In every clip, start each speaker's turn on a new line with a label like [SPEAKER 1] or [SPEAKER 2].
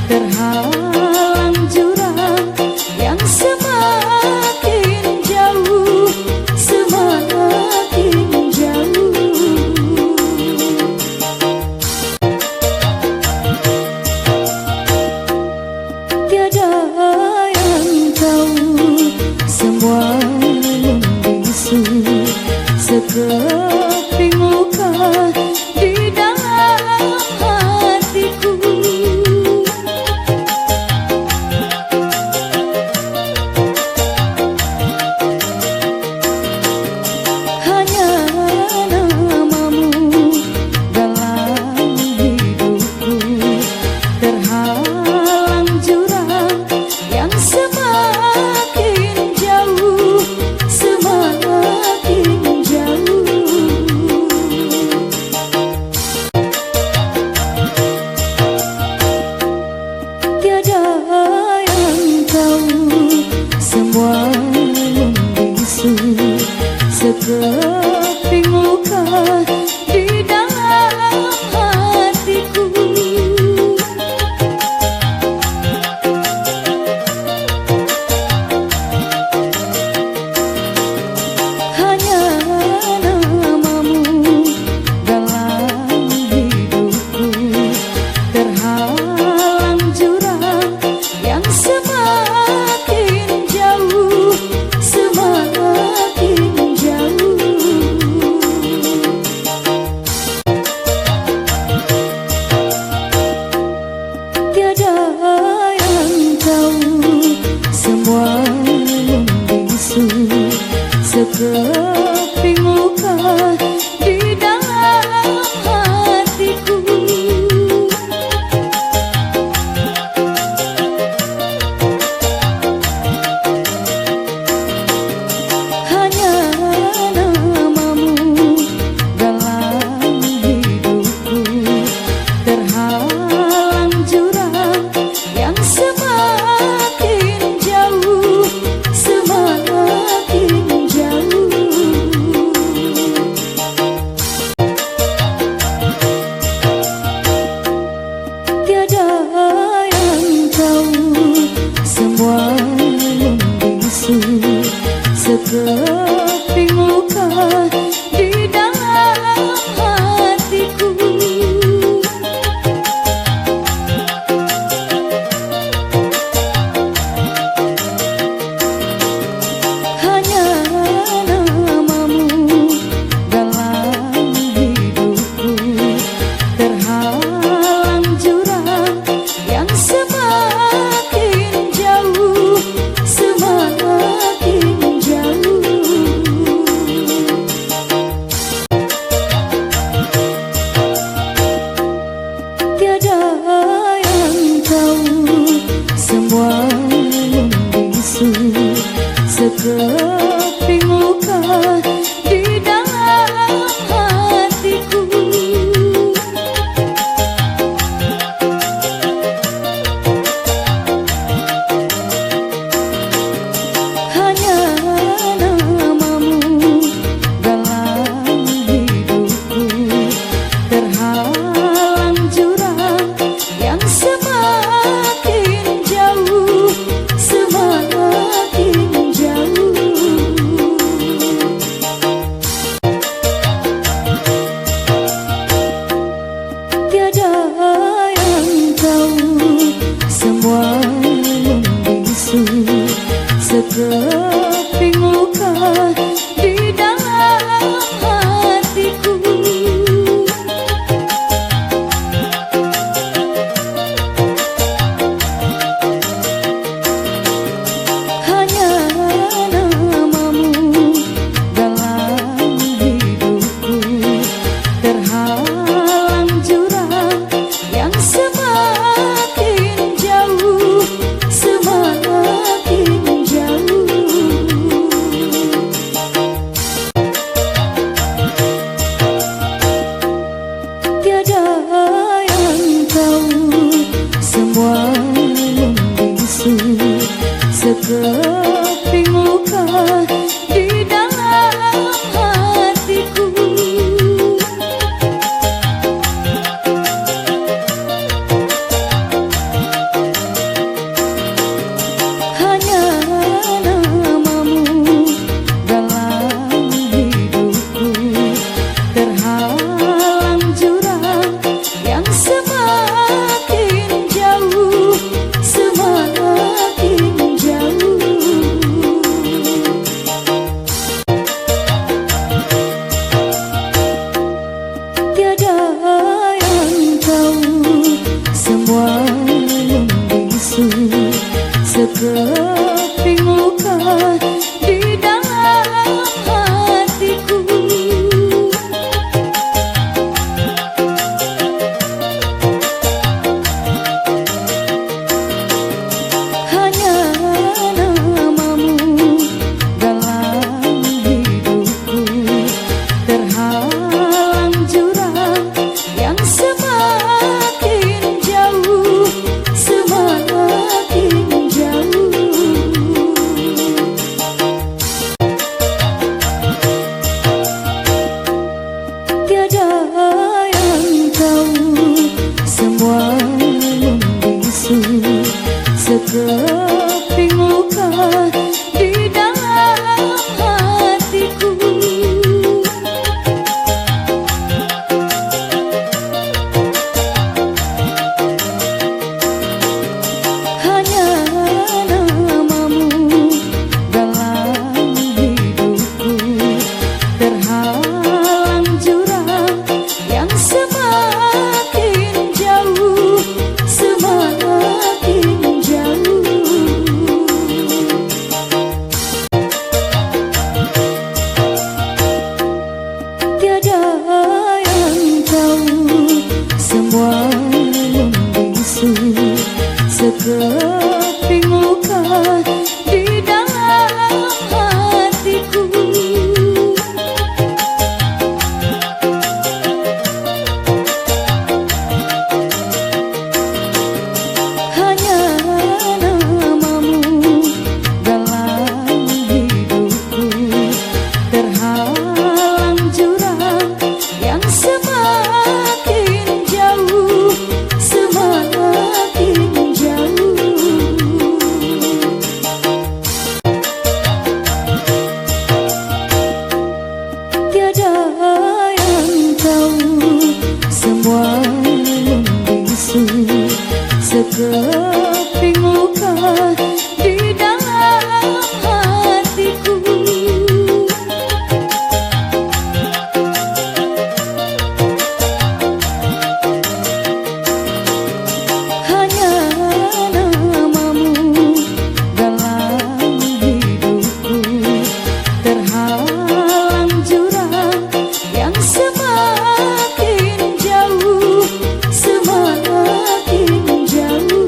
[SPEAKER 1] terhalang jurang yang semakin jauh, semakin jauh. Tiada yang tahu, semua membisu sekeping luka di dalam hatiku. Hanya namamu dalam hidupku, terhalang jurang yang semakin jauh, semakin jauh. Tiada yang tahu, semua membisu sekeping luka di dalam hatiku. Hanya namamu dalam hidupku, terhalang jurang yang semakin jauh, semakin jauh. Tiada yang tahu, semua membisu sekeping luka di dalam hatiku. Hanya namamu dalam hidupku, terhalang jurang yang semakin jauh, semakin jauh. Tiada yang tahu, semua membisu sekeping luka di dalam hatiku. Hanya namamu dalam hidupku, terhalang jurang yang semakin jauh, semakin jauh. Tiada yang tahu, semua membisu sekeping luka di dalam hatiku. Hanya namamu dalam hidupku, terhalang jurang yang semakin jauh, semakin jauh. Tiada yang tahu, semua membisu sekeping luka di dalam hatiku. Hanya namamu dalam hidupku, terhalang jurang yang semakin jauh, semakin jauh. Tiada yang tahu, semua membisu sekeping luka di dalam hatiku. membisu sekeping luka di dalam hatiku. Hanya namamu dalam hidupku, terhalang jurang yang semakin jauh, semakin jauh. Tiada yang tahu, semua membisu sekeping luka di dalam hatiku. Hanya namamu dalam hidupku, terhalang jurang yang semakin jauh, semakin jauh. Tiada yang tahu, semua membisu sekeping luka di dalam hatiku. Hanya namamu dalam hidupku, terhalang jurang yang semakin jauh, semakin jauh. Tiada yang tahu, semua membisu sekeping luka di dalam hatiku. Hanya namamu dalam hidupku, terhalang jurang yang semakin jauh, semakin jauh.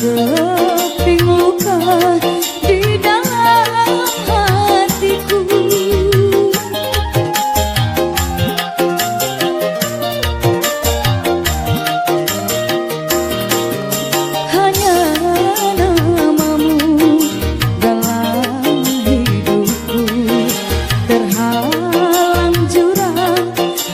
[SPEAKER 1] sekeping luka di dalam hatiku. Hanya namamu dalam hidupku, terhalang jurang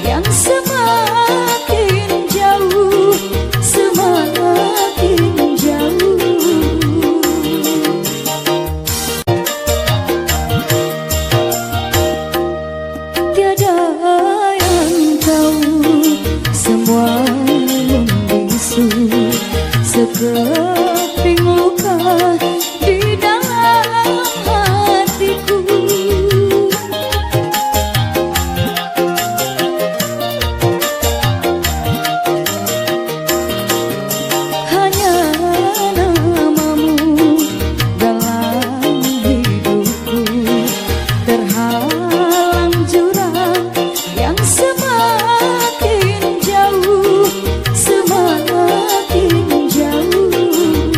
[SPEAKER 1] yang semakin jauh, semakin jauh. Tiada yang tahu, semua membisu sekeping luka di dalam hatiku. Hanya namamu dalam hidupku, terhalang jurang yang semakin jauh, semakin jauh.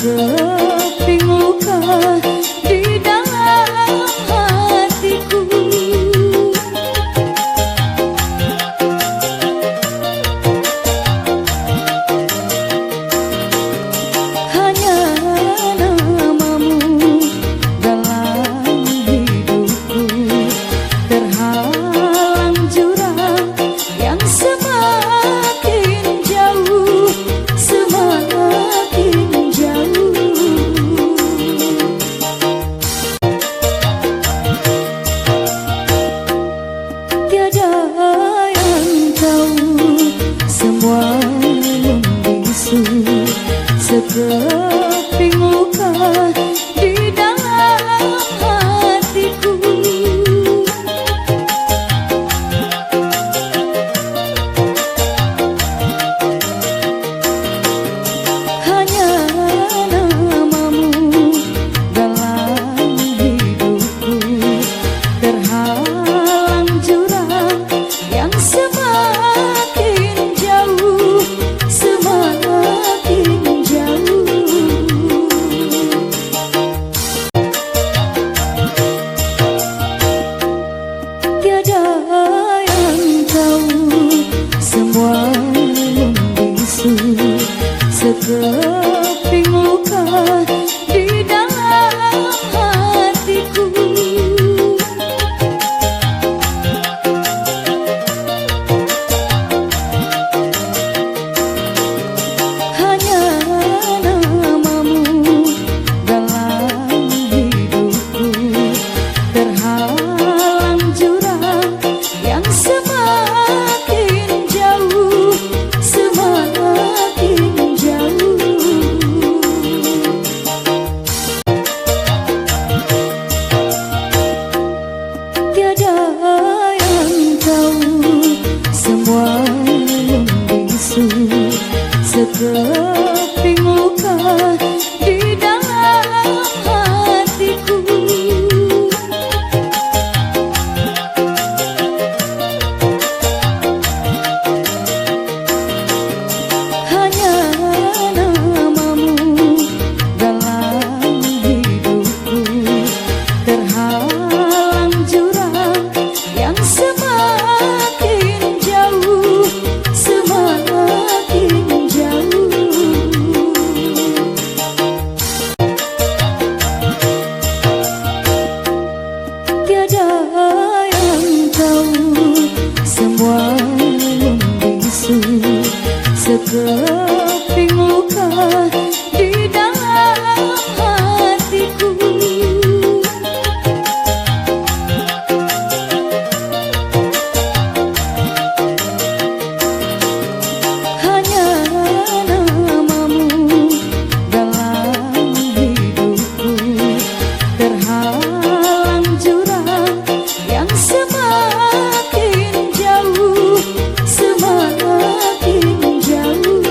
[SPEAKER 1] sekeping luka di dalam hatiku. Hanya namamu dalam hidupku, terhalang jurang yang semakin jauh, semakin jauh. Tiada yang tahu, semua membisu sekeping luka di dalam hatiku. Hanya namamu dalam hidupku, terhalang jurang yang semakin jauh, semakin jauh. Tiada yang tahu, semua membisu sekeping luka di dalam hatiku. Hanya namamu dalam hidupku, terhalang jurang yang semakin jauh, semakin jauh. Tiada yang tahu, semua membisu sekeping luka di dalam hatiku. Hanya namamu dalam hidupku, terhalang jurang yang semakin jauh, semakin jauh. Tiada yang tahu, semua membisu sekeping luka di dalam hatiku. Hanya namamu dalam hidupku, terhalang jurang yang semakin jauh, semakin jauh. Tiada yang tahu, semua membisu sekeping luka di dalam hatiku. Hanya namamu dalam hidupku, terhalang jurang yang semakin jauh, semakin jauh.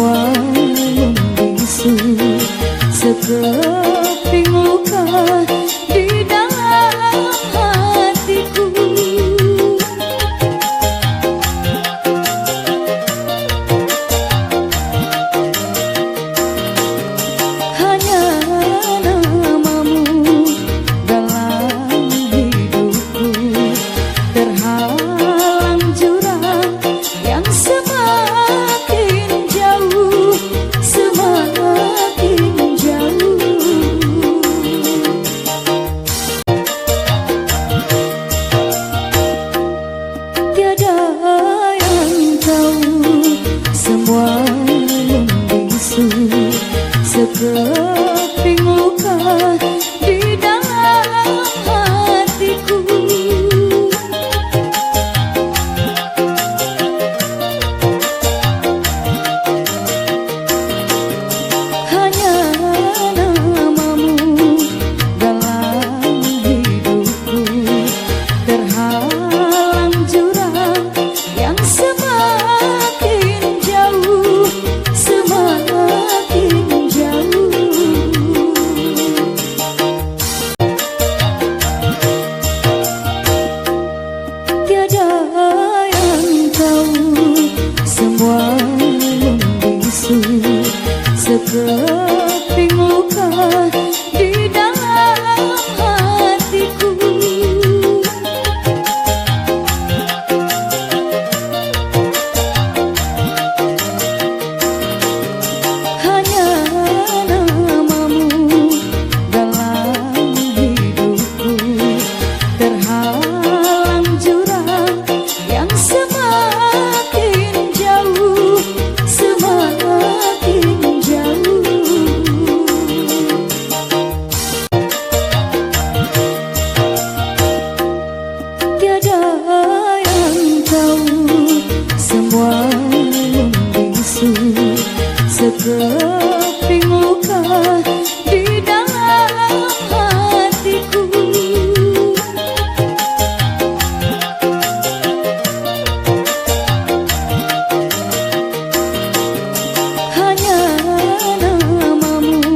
[SPEAKER 1] semua membisu sekeping luka di dalam hatiku. Hanya namamu dalam hidupku, terhalang jurang yang semakin jauh, semakin jauh. Tiada yang tahu, semua membisu sekeping luka di dalam hatiku. Hanya namamu dalam hidupku, terhalang jurang yang semakin jauh, semakin jauh. Tiada yang tahu, semua membisu sekeping luka di dalam hatiku. Hanya namamu dalam hidupku, terhalang jurang yang semakin jauh, semakin jauh. Tiada yang tahu, semua membisu sekeping luka di dalam hatiku. Hanya namamu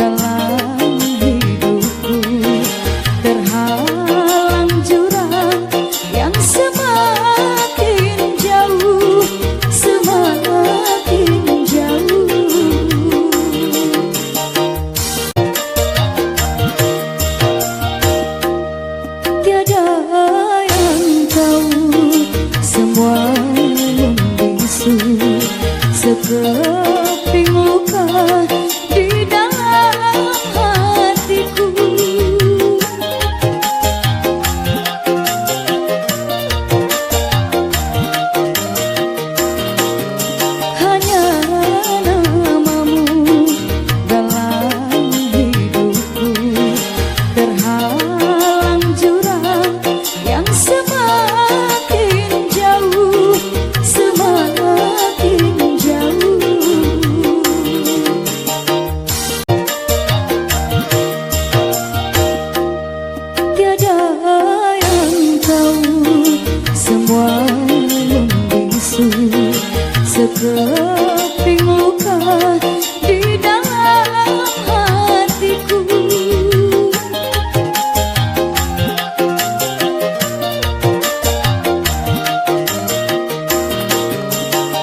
[SPEAKER 1] dalam hidupku, terhalang jurang yang semakin jauh, semakin jauh. Tiada yang tahu, semua membisu sekeping luka di dalam hatiku. Hanya namamu dalam hidupku, terhalang jurang yang semakin jauh, semakin jauh. Tiada yang tahu, semua membisu sekeping luka di dalam hatiku. Hanya namamu dalam hidupku, terhalang jurang yang semakin jauh, semakin jauh. Tiada yang tahu, semua membisu sekeping luka di dalam hatiku.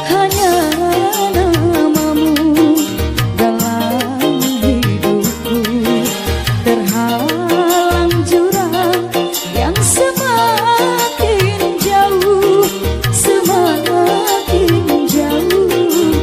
[SPEAKER 1] Hanya namamu dalam hidupku, terhalang jurang yang semakin jauh, semakin jauh.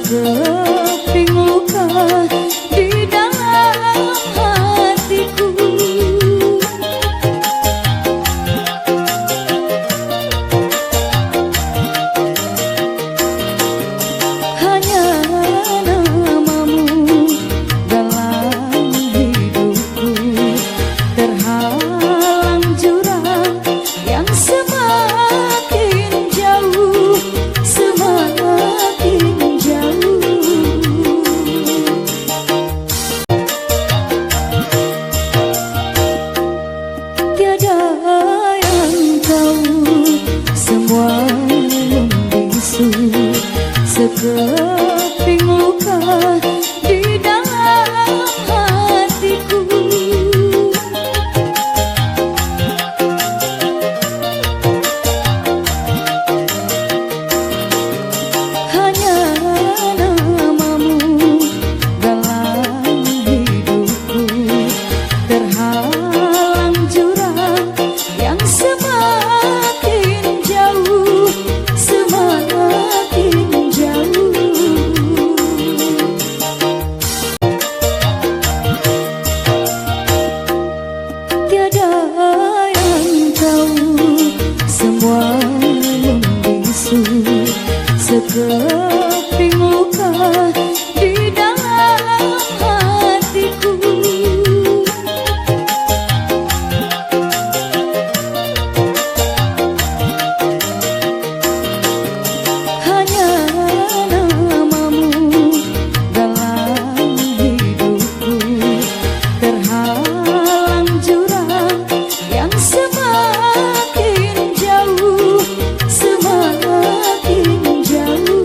[SPEAKER 1] sekeping luka di dalam hatiku. Hanya namamu dalam hidupku, terhalang jurang yang semakin jauh, semakin jauh. Tiada yang tahu, semua membisu sekeping luka di dalam hatiku. Hanya namamu dalam hidupku, terhalang jurang yang semakin jauh, semakin jauh. Tiada yang tahu, semua membisu sekeping luka di dalam hatiku. Hanya namamu dalam hidupku, terhalang jurang yang semakin jauh, semakin jauh.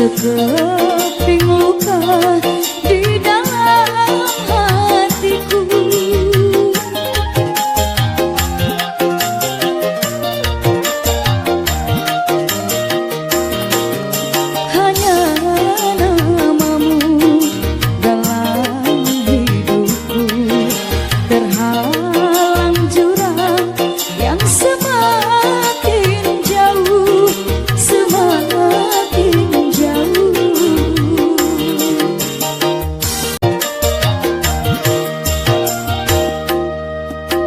[SPEAKER 1] sekeping luka di dalam hatiku. Hanya namamu dalam hidupku, terhalang jurang yang semakin jauh, semakin jauh.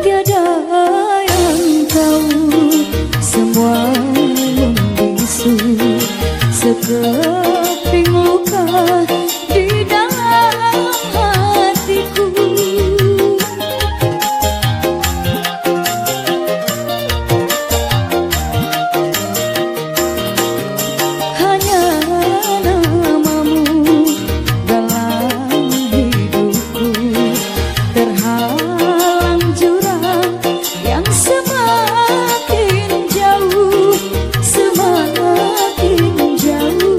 [SPEAKER 1] Tiada yang tahu, semua membisu sekeping luka di dalam hatiku. Hanya namamu dalam hidupku, terhalang jurang yang semakin jauh, semakin jauh.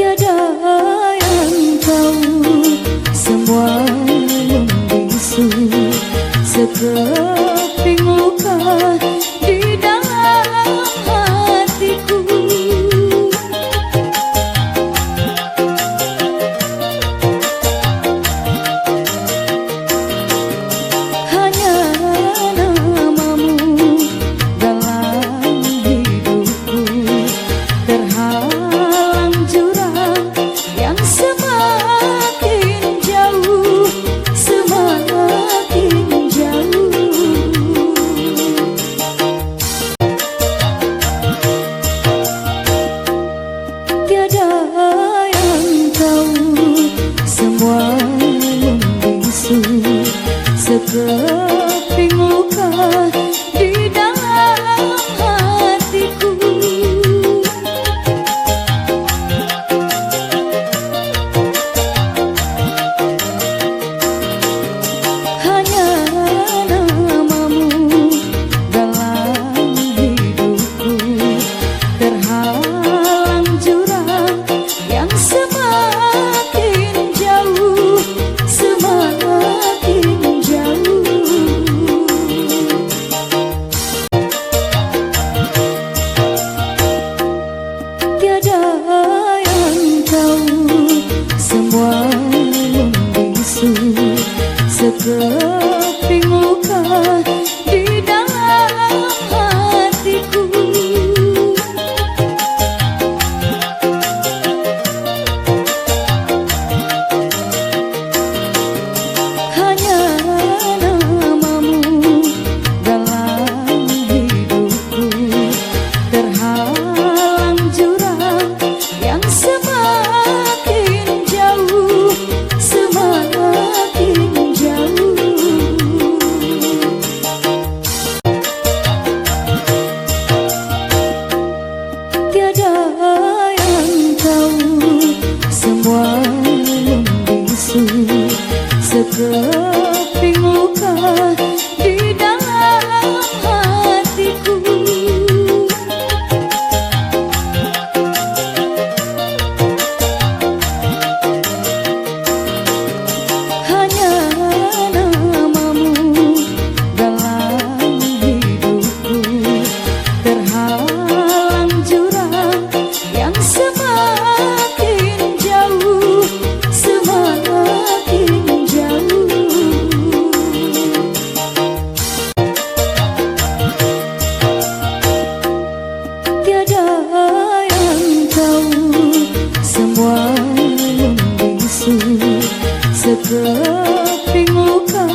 [SPEAKER 1] Tiada yang tahu semua membisu sekeping luka di dalam hatiku. Hanya namamu dalam hidupku, terhalang jurang yang semakin jauh, semakin jauh. Tiada yang tahu semua membisu sekeping luka di dalam hatiku. Hanya namamu dalam hidupku, terhalang jurang yang semakin jauh, semakin jauh. Tiada yang tahu semua membisu sekeping luka di dalam hatiku. Hanya namamu dalam hidupku, terhalang jurang yang semakin jauh, semakin jauh. Tiada yang tahu semua membisu sekeping luka di dalam hatiku. Hanya namamu dalam hidupku, terhalang jurang yang semakin jauh, semakin jauh. Tiada yang tahu semua membisu sekeping luka di dalam hatiku. Hanya namamu dalam hidupku, terhalang jurang yang semakin jauh, semakin jauh. Tiada yang tahu semua membisu sekeping luka di dalam hatiku. Hanya namamu dalam hidupku, terhalang jurang yang semakin jauh, Tiada yang tahu semua membisu sekeping luka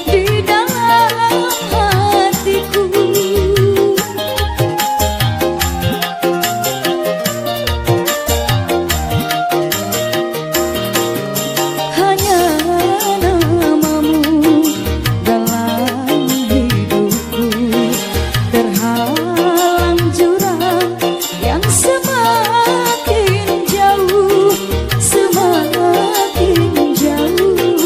[SPEAKER 1] di dalam hatiku. Hanya namamu dalam hidupku, terhalang jurang yang semakin jauh, semakin jauh.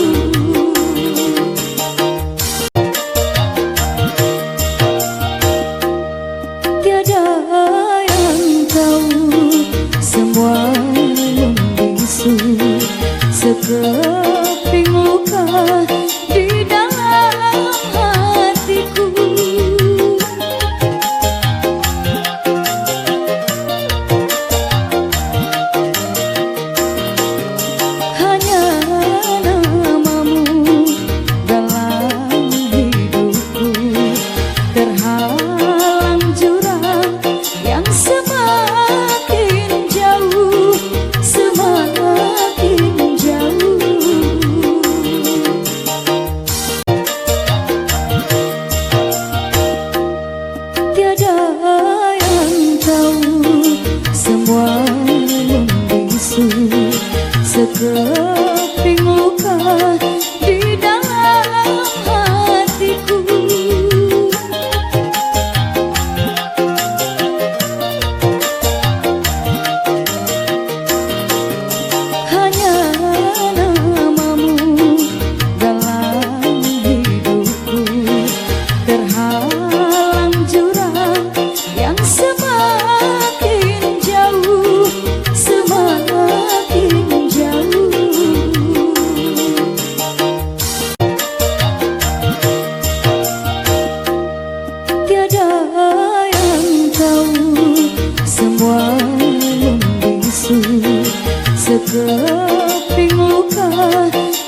[SPEAKER 1] sekeping luka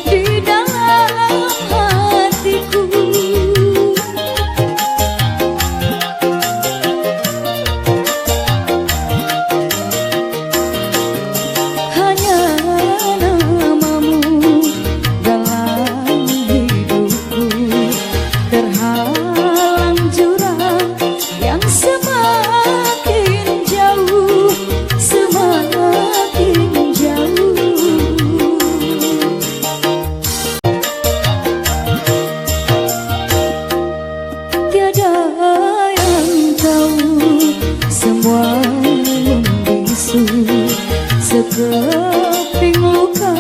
[SPEAKER 1] di dalam hatiku. Hanya namamu dalam hidupku, terhalang jurang yang semakin jauh, semakin jauh. Tiada yang tahu, semua membisu sekeping luka